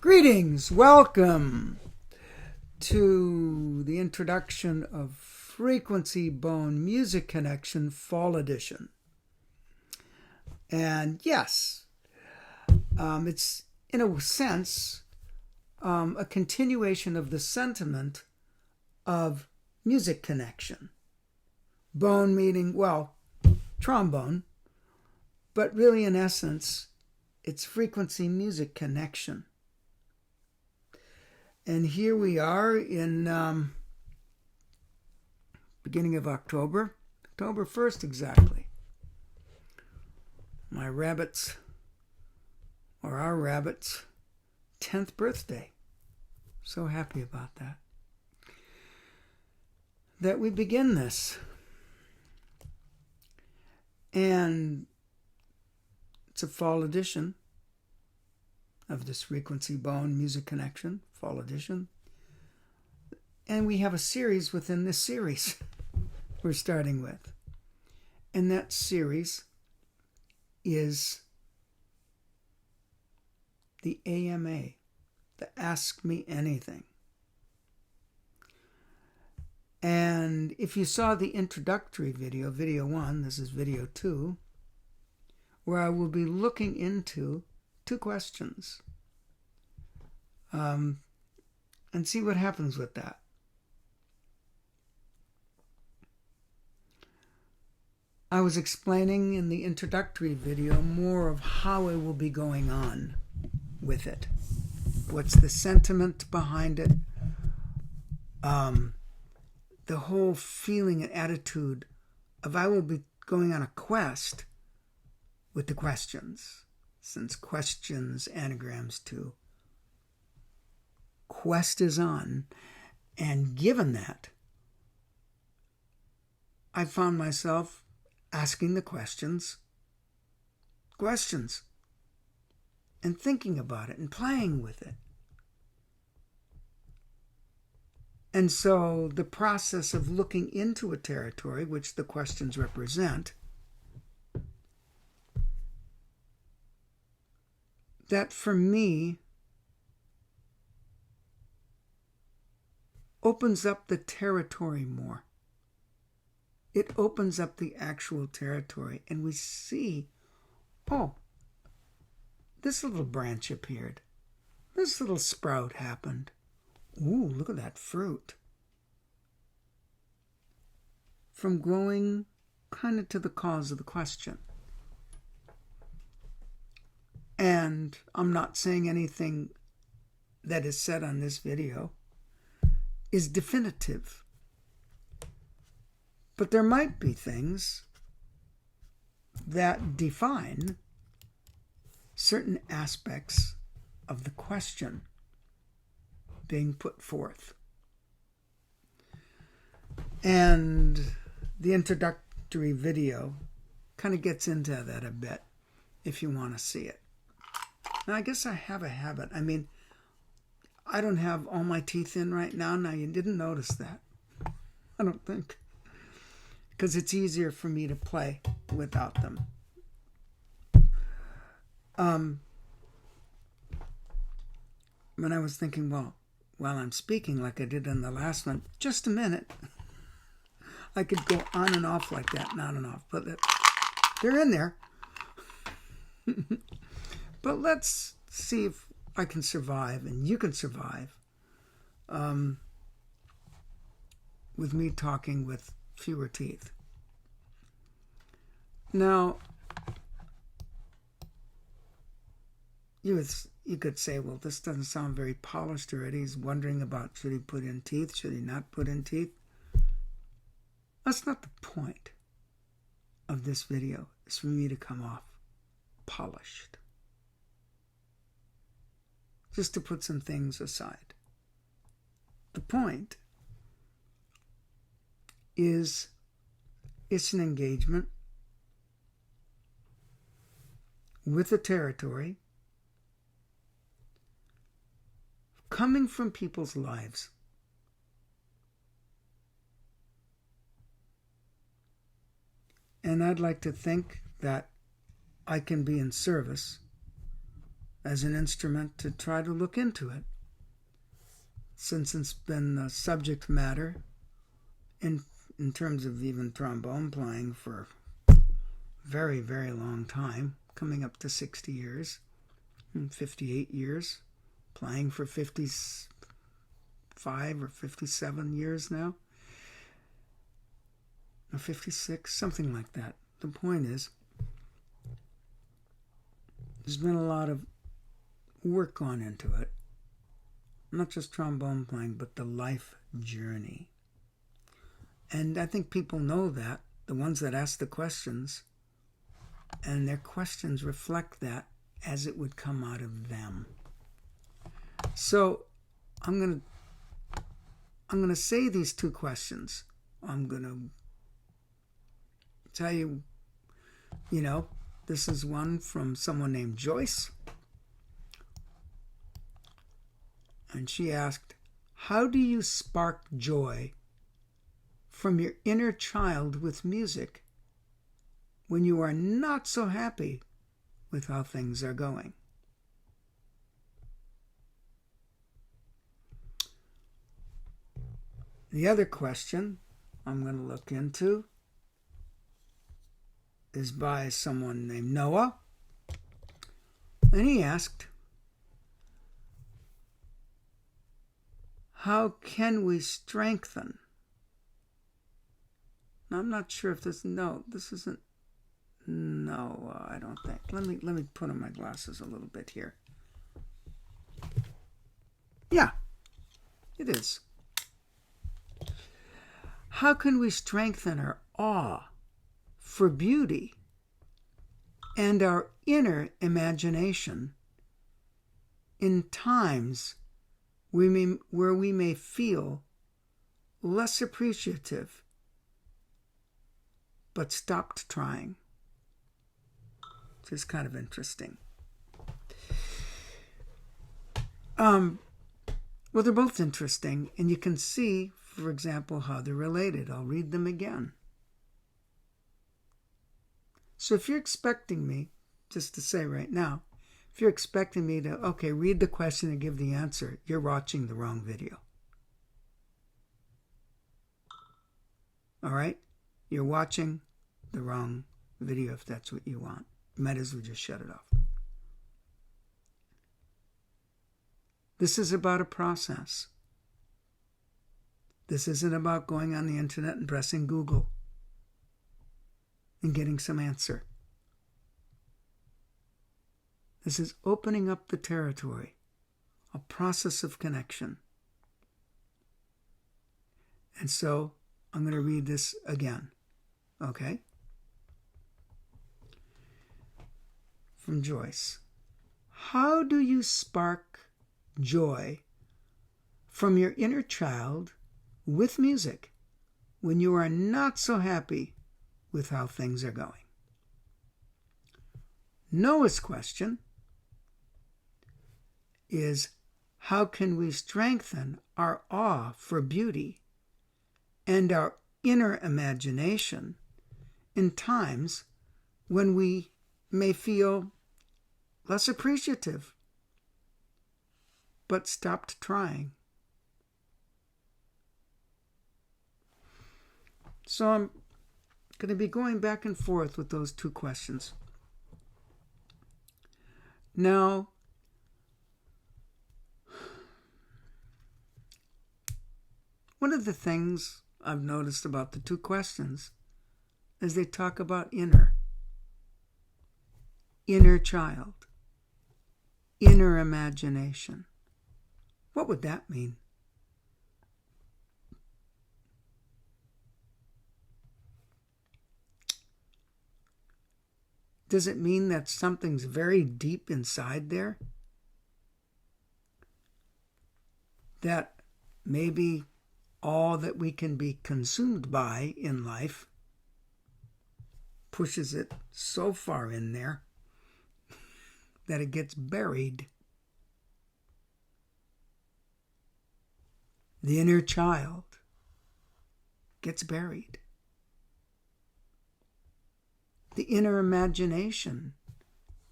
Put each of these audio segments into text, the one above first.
Greetings, welcome to the introduction of Frequency Bone Music Connection Fall Edition. And yes, it's in a sense a continuation of the sentiment of music connection. Bone meaning, well, trombone, but really in essence, it's frequency music connection. And here we are in beginning of October 1st exactly. My rabbit's, or our rabbit's, 10th birthday. So happy about that. That we begin this. And it's a fall edition of this Frequency Bone Music Connection, fall edition. And we have a series within this series we're starting with. And that series is the AMA, the Ask Me Anything. And if you saw the introductory video, video 1, this is video 2, where I will be looking into 2 questions and see what happens with that. I was explaining in the introductory video more of how it will be going on with it. What's the sentiment behind it? The whole feeling and attitude of I will be going on a quest with the questions. Since questions anagrams to quest is on, and given that, I found myself asking the questions, and thinking about it and playing with it. And so the process of looking into a territory, which the questions represent, that for me opens up the territory more. It opens up the actual territory, and we see, oh, this little branch appeared. This little sprout happened. Ooh, look at that fruit. From growing kind of to the cause of the question. And I'm not saying anything that is said on this video is definitive. But there might be things that define certain aspects of the question being put forth. And the introductory video kind of gets into that a bit if you want to see it. Now, I guess I have a habit. I mean, I don't have all my teeth in right now. Now, you didn't notice that. I don't think. Because it's easier for me to play without them. When I was thinking, well, while I'm speaking like I did in the last one, just a minute. I could go on and off like that, and on and off. But they're in there. But let's see if I can survive, and you can survive, with me talking with fewer teeth. Now, you could say, well, this doesn't sound very polished already. He's wondering about, should he put in teeth? Should he not put in teeth? That's not the point of this video. It's for me to come off polished. Just to put some things aside. The point is it's an engagement with a territory coming from people's lives. And I'd like to think that I can be in service as an instrument to try to look into it, since it's been the subject matter in terms of even trombone playing for a very, very long time, coming up to 60 years, 58 years, playing for 55 or 57 years now, or 56, something like that. The point is, there's been a lot of work gone into it. Not just trombone playing, but the life journey. And I think people know that, the ones that ask the questions, and their questions reflect that as it would come out of them. So I'm gonna say these two questions. I'm gonna tell you, this is one from someone named Joyce. And she asked, how do you spark joy from your inner child with music when you are not so happy with how things are going? The other question I'm going to look into is by someone named Noah. And he asked, how can we strengthen? Now, I'm not sure if this isn't. No, I don't think. Let me put on my glasses a little bit here. Yeah, it is. How can we strengthen our awe for beauty and our inner imagination in times where we may feel less appreciative but stopped trying? Which is kind of interesting. Well, they're both interesting, and you can see, for example, how they're related. I'll read them again. So if you're expecting me, just to say right now, if you're expecting me to, read the question and give the answer, you're watching the wrong video. All right? You're watching the wrong video if that's what you want. You might as well just shut it off. This is about a process. This isn't about going on the internet and pressing Google and getting some answer. This is opening up the territory, a process of connection. And so I'm going to read this again, okay? From Joyce. How do you spark joy from your inner child with music when you are not so happy with how things are going? Noah's question is, how can we strengthen our awe for beauty and our inner imagination in times when we may feel less appreciative but stopped trying? So I'm going to be going back and forth with those two questions. Now, one of the things I've noticed about the two questions is they talk about inner child, inner imagination. What would that mean? Does it mean that something's very deep inside there? That maybe all that we can be consumed by in life pushes it so far in there that it gets buried. The inner child gets buried. The inner imagination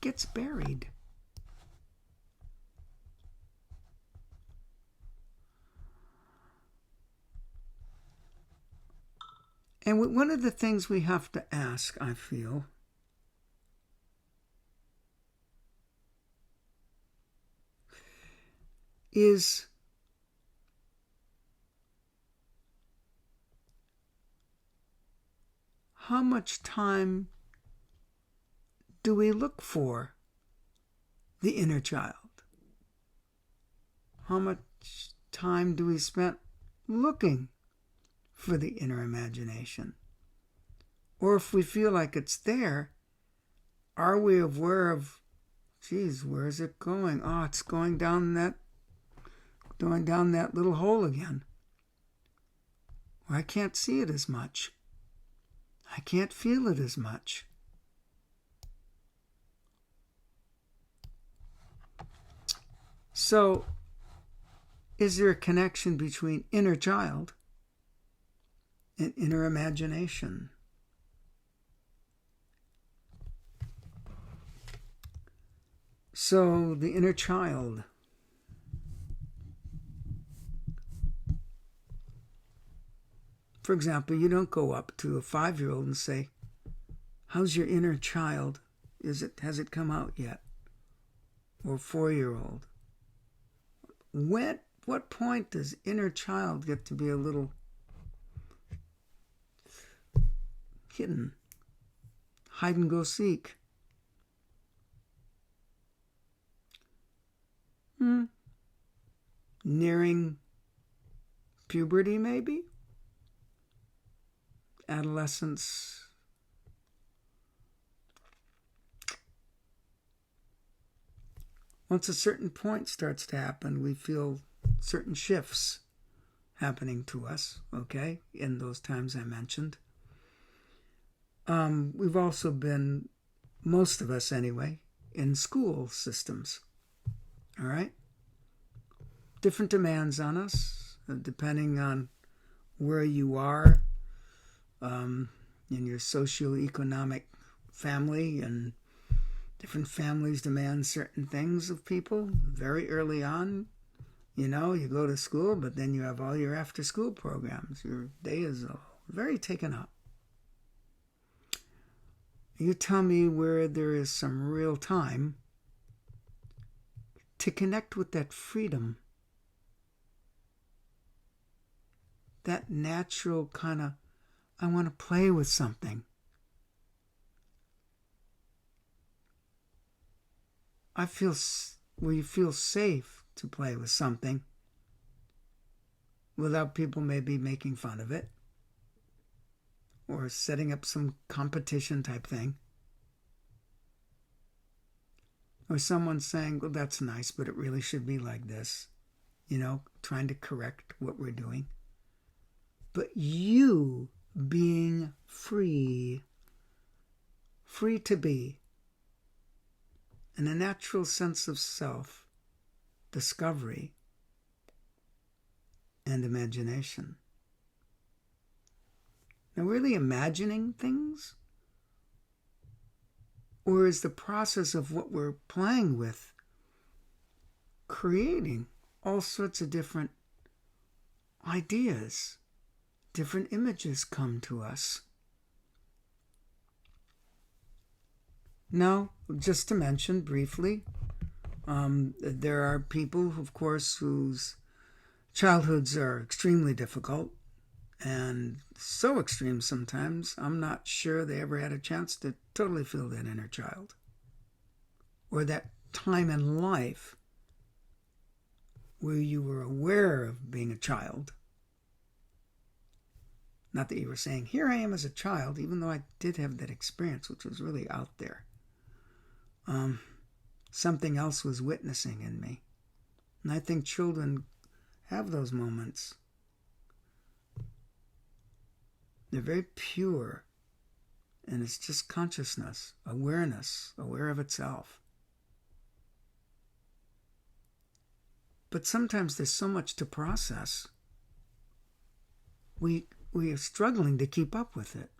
gets buried. And one of the things we have to ask, I feel, is how much time do we look for the inner child? How much time do we spend looking for the inner imagination? Or if we feel like it's there, are we aware of, geez, where is it going? Oh, it's going down that little hole again. Or I can't see it as much. I can't feel it as much. So, is there a connection between inner child and inner imagination? So, the inner child. For example, you don't go up to a 5-year-old and say, "How's your inner child? Has it come out yet?" Or a 4-year-old. What point does inner child get to be a little hidden? Hide and go seek. Nearing puberty, maybe? Adolescence. Once a certain point starts to happen, we feel certain shifts happening to us, okay, in those times I mentioned. We've also been, most of us anyway, in school systems, all right? Different demands on us, depending on where you are in your socioeconomic family, and different families demand certain things of people very early on. You know, you go to school, but then you have all your after-school programs. Your day is very taken up. You tell me where there is some real time to connect with that freedom, that natural kind of, I want to play with something. Where you feel safe to play with something without people maybe making fun of it or setting up some competition type thing. Or someone saying, well, that's nice, but it really should be like this. You know, trying to correct what we're doing. But you being free to be, and a natural sense of self, discovery, and imagination. Now, really imagining things? Or is the process of what we're playing with creating all sorts of different ideas, different images come to us? Now, just to mention briefly, there are people, of course, whose childhoods are extremely difficult, and so extreme sometimes, I'm not sure they ever had a chance to totally feel that inner child, or that time in life where you were aware of being a child. Not that you were saying, here I am as a child, even though I did have that experience, which was really out there. Something else was witnessing in me. And I think children have those moments They're very pure. And it's just consciousness, awareness, aware of itself. But sometimes there's so much to process. We are struggling to keep up with it.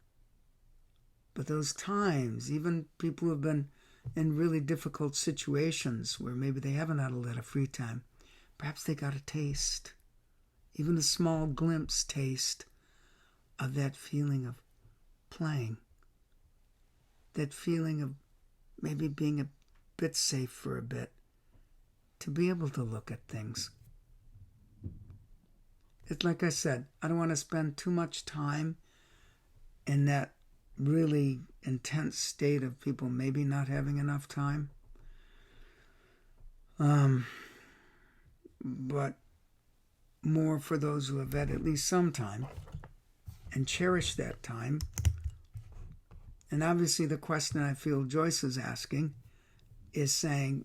But those times, even people who have been in really difficult situations where maybe they haven't had a lot of free time, perhaps they got a taste, even a small glimpse taste of that feeling of playing, that feeling of maybe being a bit safe for a bit, to be able to look at things. It's like I said, I don't want to spend too much time in that really intense state of people maybe not having enough time. But more for those who have had at least some time and cherish that time. And obviously the question I feel Joyce is asking is saying,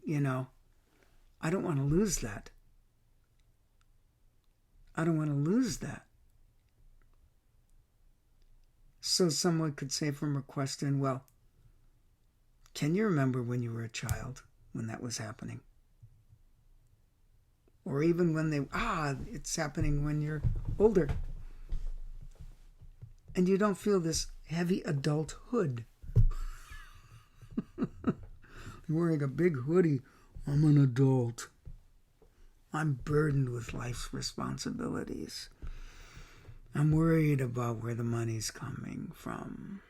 I don't want to lose that. I don't want to lose that. So someone could say from her question, well, can you remember when you were a child when that was happening? Or even when it's happening when you're older. And you don't feel this heavy adulthood. Wearing a big hoodie. I'm an adult. I'm burdened with life's responsibilities. I'm worried about where the money's coming from.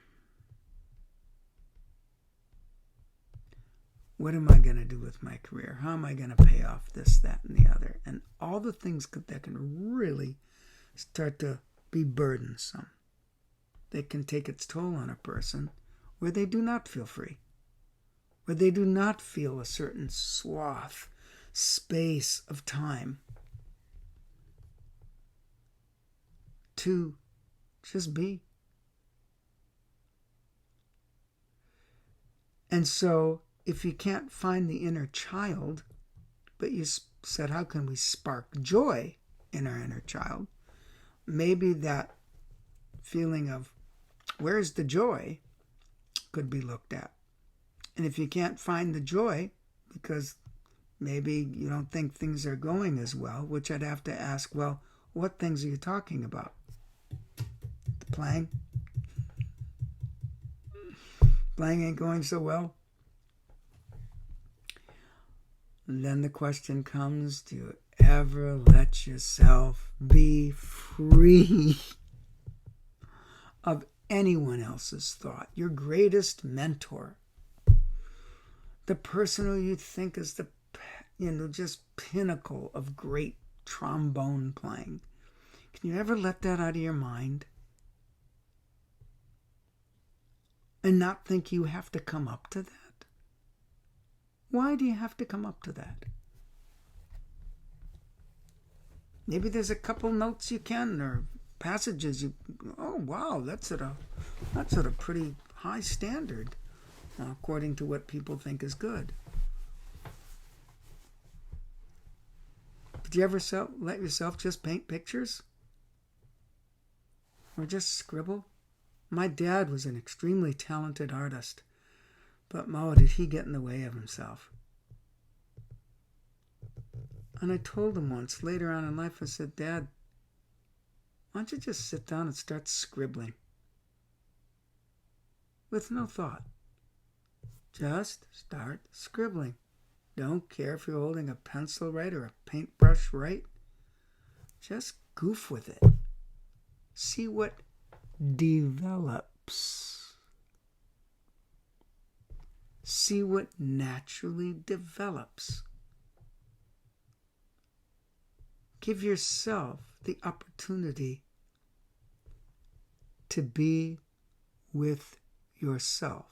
What am I going to do with my career? How am I going to pay off this, that, and the other? And all the things that can really start to be burdensome. They can take its toll on a person where they do not feel free, where they do not feel a certain swath, space of time to just be. And so, if you can't find the inner child, but you said, how can we spark joy in our inner child? Maybe that feeling of, where's the joy, could be looked at. And if you can't find the joy, because maybe you don't think things are going as well, which I'd have to ask, well, what things are you talking about? The playing? Playing ain't going so well? And then the question comes, do you ever let yourself be free of anyone else's thought? Your greatest mentor, the person who you think is the, just pinnacle of great trombone playing. Can you ever let that out of your mind? And not think you have to come up to that? Why do you have to come up to that? Maybe there's a couple notes you can, or passages you, oh wow, that's at a pretty high standard, according to what people think is good. Did you ever let yourself just paint pictures? Or just scribble? My dad was an extremely talented artist, but did he get in the way of himself. And I told him once, later on in life, I said, Dad, why don't you just sit down and start scribbling? With no thought. Just start scribbling. Don't care if you're holding a pencil right or a paintbrush right. Just goof with it. See what develops. See what naturally develops. Give yourself the opportunity to be with yourself.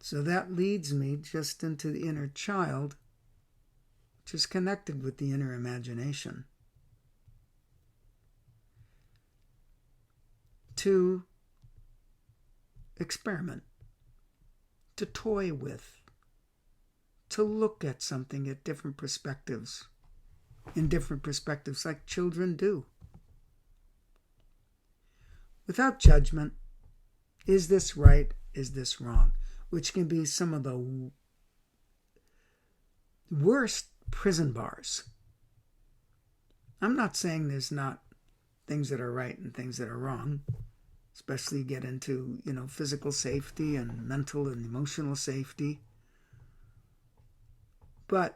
So that leads me just into the inner child, which is connected with the inner imagination. To experiment, to toy with, to look at something at different perspectives, in different perspectives, like children do. without judgment. Is this right? Is this wrong? Which can be some of the worst prison bars. I'm not saying there's not things that are right and things that are wrong, especially get into, physical safety and mental and emotional safety. And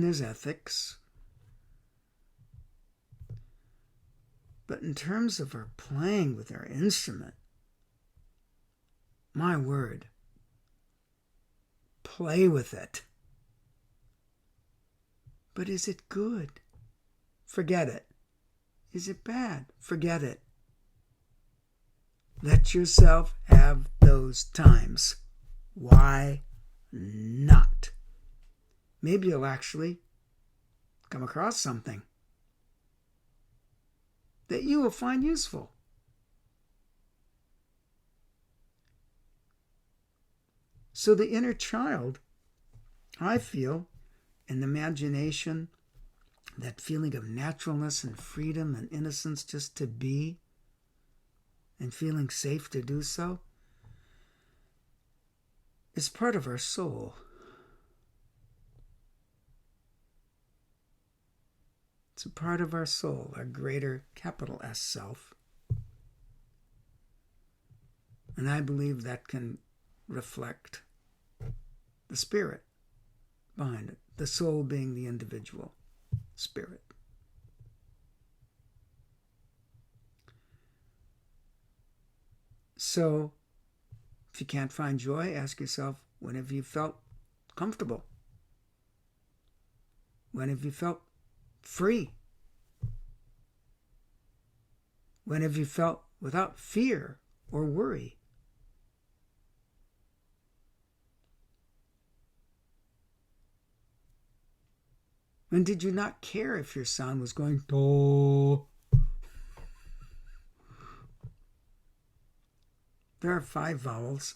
there's ethics. But in terms of our playing with our instrument, my word, play with it. But is it good? Forget it. Is it bad? Forget it. Let yourself have those times. Why not? Maybe you'll actually come across something that you will find useful. So the inner child, I feel, and the imagination, that feeling of naturalness and freedom and innocence just to be and feeling safe to do so, is part of our soul. It's a part of our soul, our greater capital S self. And I believe that can reflect the spirit behind it, the soul being the individual spirit. So, if you can't find joy, ask yourself, when have you felt comfortable? When have you felt free? When have you felt without fear or worry? When did you not care if your sound was going do? There are 5 vowels,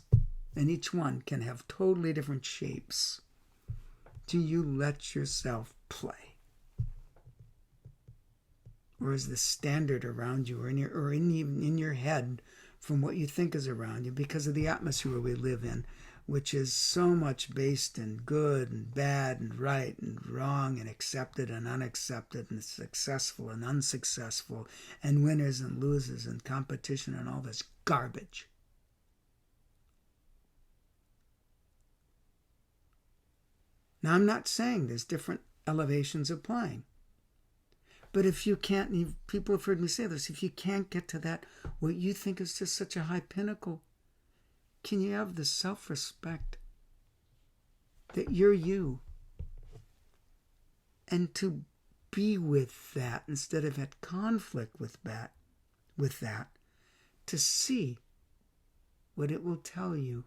and each one can have totally different shapes. Do you let yourself play? Or is the standard around you, or in your head, from what you think is around you, because of the atmosphere we live in, which is so much based in good and bad and right and wrong and accepted and unaccepted and successful and unsuccessful and winners and losers and competition and all this garbage. Now, I'm not saying there's different elevations of playing. But if you can't, people have heard me say this, if you can't get to that, what you think is just such a high pinnacle, can you have the self-respect that you're you? And to be with that instead of at conflict with that, to see what it will tell you.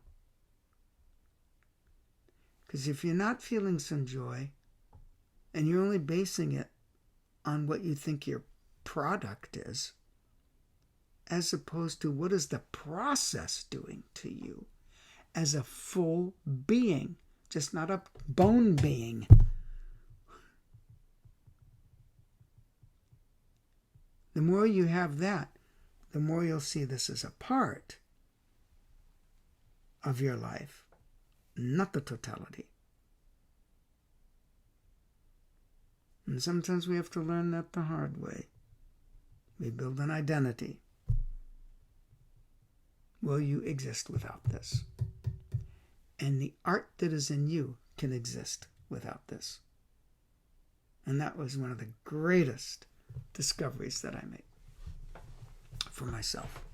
Because if you're not feeling some joy and you're only basing it on what you think your product is, as opposed to what is the process doing to you as a full being, just not a bone being. The more you have that, the more you'll see this as a part of your life, not the totality. And sometimes we have to learn that the hard way. We build an identity. Will you exist without this? And the art that is in you can exist without this. And that was one of the greatest discoveries that I made for myself.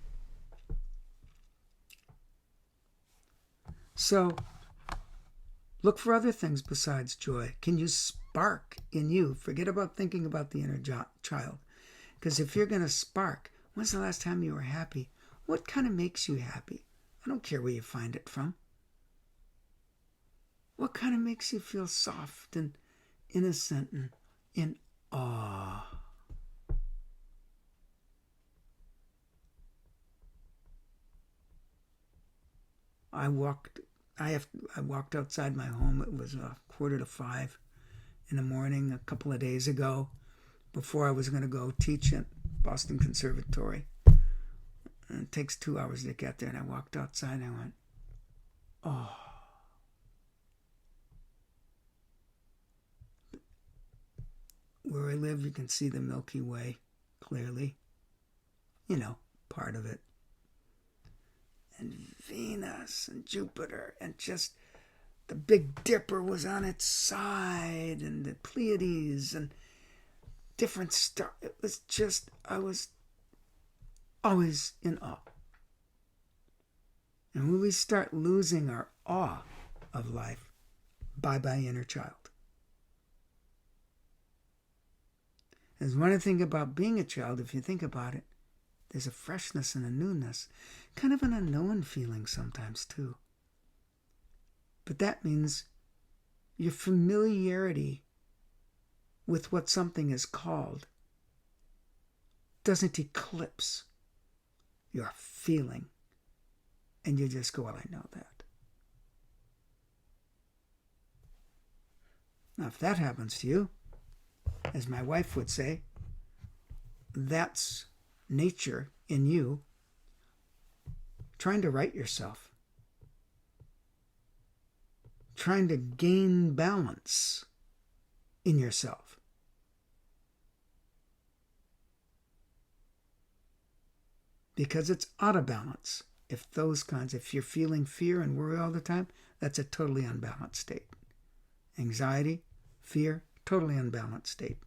So, look for other things besides joy. Can you spark in you? Forget about thinking about the inner child. Because if you're going to spark, when's the last time you were happy? What kind of makes you happy? I don't care where you find it from. What kind of makes you feel soft and innocent and in awe? I walked outside my home. It was 4:45 in the morning a couple of days ago, before I was going to go teach at Boston Conservatory. And it takes 2 hours to get there. And I walked outside and I went, oh. Where I live, you can see the Milky Way clearly. You know, part of it. And Venus and Jupiter and just the Big Dipper was on its side and the Pleiades and different stars. It was just, I was always in awe. And when we start losing our awe of life, bye-bye inner child. There's one thing about being a child, if you think about it, there's a freshness and a newness, kind of an unknown feeling sometimes too. But that means your familiarity with what something is called doesn't eclipse your feeling. And you just go, well, I know that. Now, if that happens to you, as my wife would say, that's nature in you trying to right yourself, trying to gain balance in yourself. Because it's out of balance. If you're feeling fear and worry all the time, that's a totally unbalanced state. Anxiety, fear, totally unbalanced state.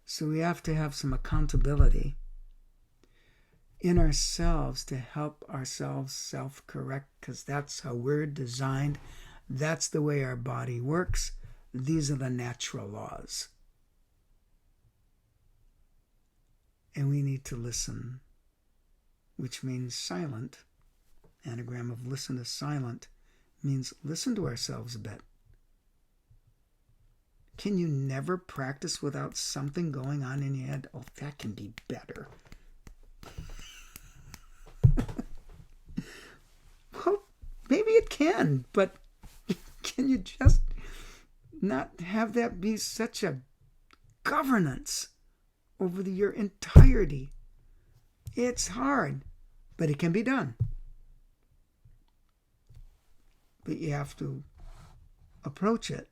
So we have to have some accountability in ourselves to help ourselves self-correct, because that's how we're designed. That's the way our body works. These are the natural laws. And we need to listen, which means silent. Anagram of listen is silent, means listen to ourselves a bit. Can you never practice without something going on in your head? Oh, that can be better. Well, maybe it can, but can you just not have that be such a governance over your entirety? It's hard, but it can be done. But you have to approach it.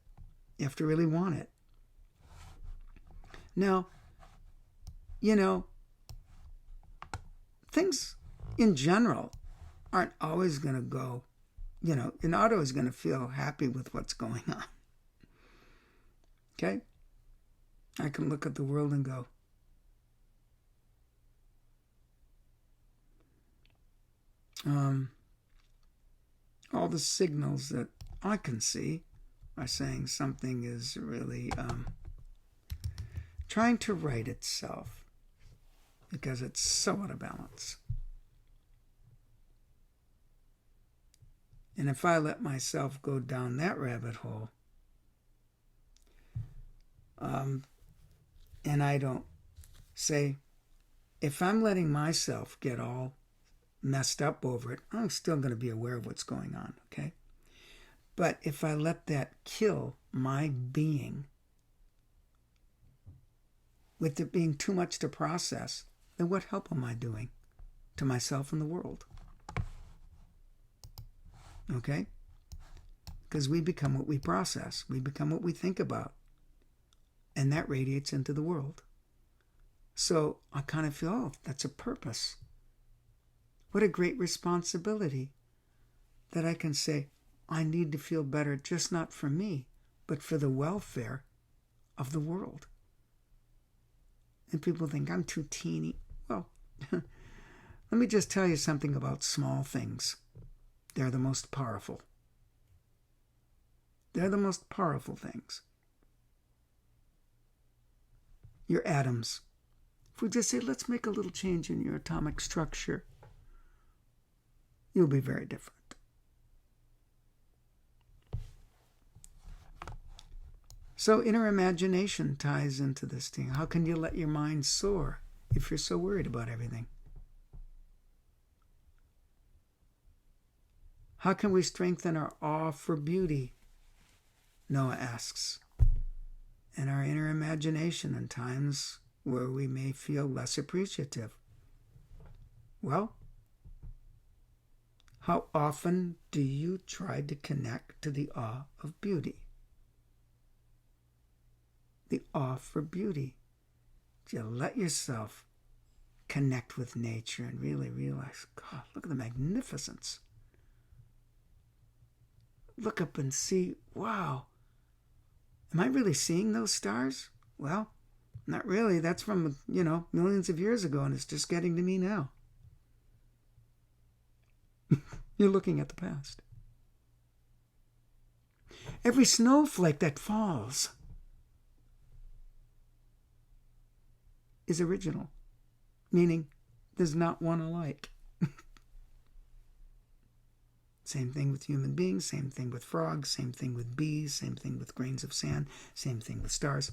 You have to really want it. Now, things in general aren't always going to go, you're not always going to feel happy with what's going on. Okay? I can look at the world and go, all the signals that I can see are saying something is really trying to right itself because it's so out of balance. And if I let myself go down that rabbit hole, and I don't say, if I'm letting myself get all messed up over it, I'm still going to be aware of what's going on, okay? But if I let that kill my being, with it being too much to process, then what help am I doing to myself and the world? Okay? Because we become what we process. We become what we think about. And that radiates into the world. So I kind of feel, oh, that's a purpose. What a great responsibility that I can say, I need to feel better, just not for me, but for the welfare of the world. And people think I'm too teeny. Well, let me just tell you something about small things. They're the most powerful. They're the most powerful things. Your atoms. If we just say, let's make a little change in your atomic structure, you'll be very different. So inner imagination ties into this thing. How can you let your mind soar if you're so worried about everything? How can we strengthen our awe for beauty? Noah asks. And our inner imagination in times where we may feel less appreciative. Well, how often do you try to connect to the awe of beauty? The awe for beauty. Do you let yourself connect with nature and really realize, God, look at the magnificence. Look up and see, wow, am I really seeing those stars? Well, not really. That's from, millions of years ago, and it's just getting to me now. You're looking at the past. Every snowflake that falls is original, meaning there's not one alike. Same thing with human beings, same thing with frogs, same thing with bees, same thing with grains of sand, same thing with stars.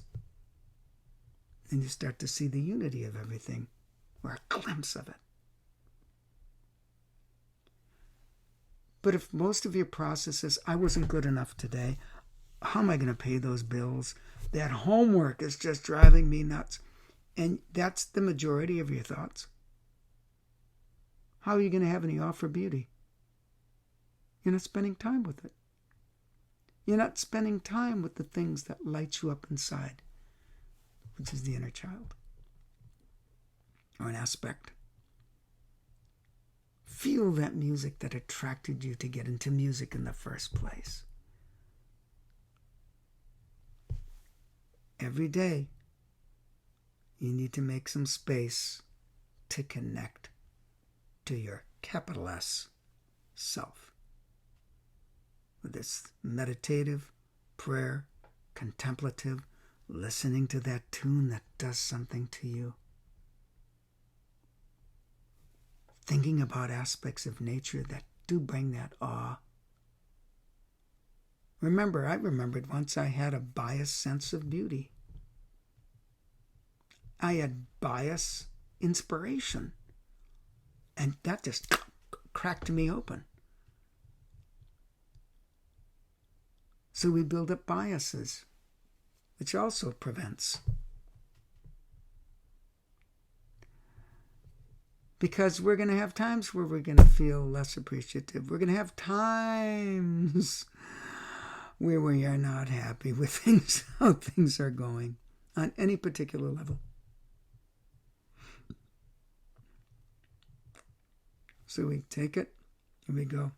And you start to see the unity of everything, or a glimpse of it. But if most of your process is, I wasn't good enough today, how am I going to pay those bills? That homework is just driving me nuts. And that's the majority of your thoughts. How are you going to have any awe for beauty? You're not spending time with it. You're not spending time with the things that light you up inside, which is the inner child, or an aspect. Feel that music that attracted you to get into music in the first place. Every day, you need to make some space to connect to your capital S self. Whether it's meditative, prayer, contemplative, listening to that tune that does something to you. Thinking about aspects of nature that do bring that awe. I remembered once I had a biased sense of beauty. I had bias inspiration. And that just cracked me open. So we build up biases, which also prevents. Because we're going to have times where we're going to feel less appreciative. We're going to have times where we are not happy with things, how things are going on any particular level. So we take it and we go,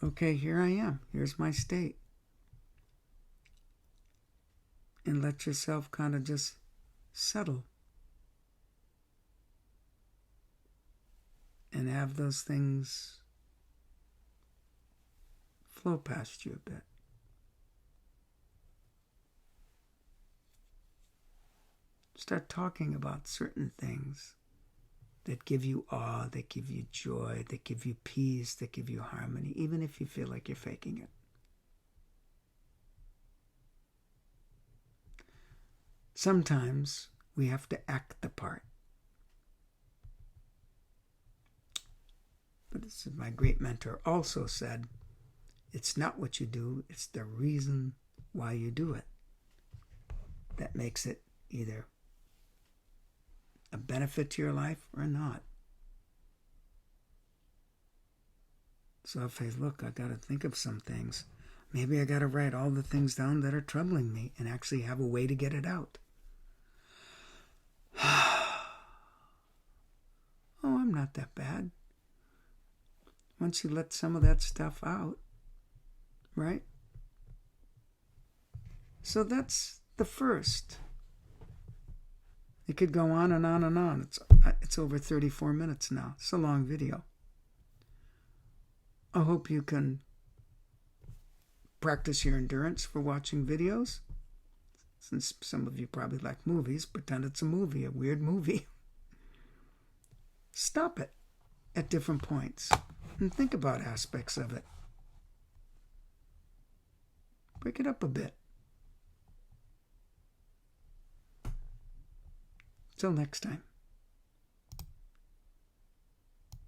okay, here I am. Here's my state. And let yourself kind of just settle. And have those things flow past you a bit. Start talking about certain things that give you awe, that give you joy, that give you peace, that give you harmony, even if you feel like you're faking it. Sometimes we have to act the part. But this is my great mentor also said, it's not what you do, it's the reason why you do it that makes it either a benefit to your life or not. So if I look, I got to think of some things. Maybe I got to write all the things down that are troubling me and actually have a way to get it out. Oh, I'm not that bad. Once you let some of that stuff out, right? So that's the first. It could go on and on and on. It's over 34 minutes now. It's a long video. I hope you can practice your endurance for watching videos. Since some of you probably like movies, pretend it's a movie, a weird movie. Stop it at different points and think about aspects of it. Break it up a bit. Till next time.